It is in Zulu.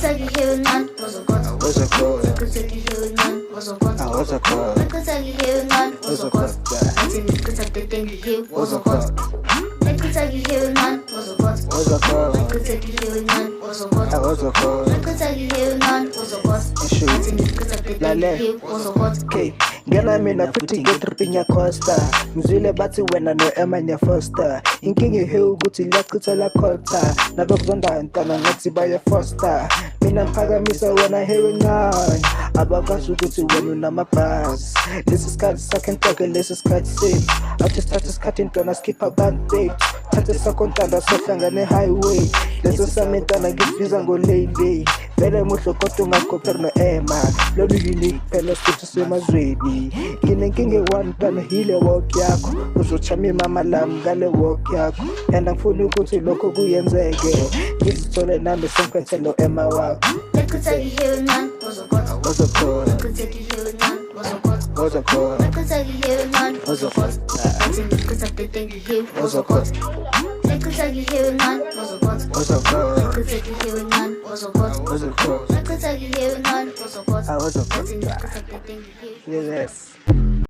Nakutagihiunan uzokot uzokot Nakutagihiunan uzokot uzokot Nakutagihiunan uzokot Ati nakutagihiunan uzokot Nakutagihiunan uzokot uzokot Nakutagihiunan uzokot uzokot Nakutagihiunan uzokot Ati nakutagihiunan uzokot okay. Ngena mina futhi ngetripinya costa ngizwile bathi wena no Emanya Foster inkingi he ukuthi liyachitha khotha nabakuzonda ntana ngathi baye Foster mina mphakamisa wena hewe ncane abakwazi ukuthi wena unamabhasi lesi sikhathi sakhe ntoke lesi sikhathi sethu athi sithathe isikhathi intwana skipha abantu bethu thathe sakontanda sohlangane highway leso samentana ngibiza ngolady vele muhlo kodwa ungakopheri no-ema lolu unique phela sithu semazweni nginenkinga one tana hile walk yakho uzochama imama lami ngale walk yakho and angifuni ukuthi lokho kuyenzeke ngizithole nami sengiphethe no-ema wakho Nakutagihiunan uzokot uzokot Nakutagihiunan uzokot uzokot Nakutagihiunan uzokot Ati nakutagihiunan uzokot Nakutagihiunan uzokot uzokot Nakutagihiunan uzokot uzokot Nakutagihiunan uzokot uzokot Ati nakutagihiunan yes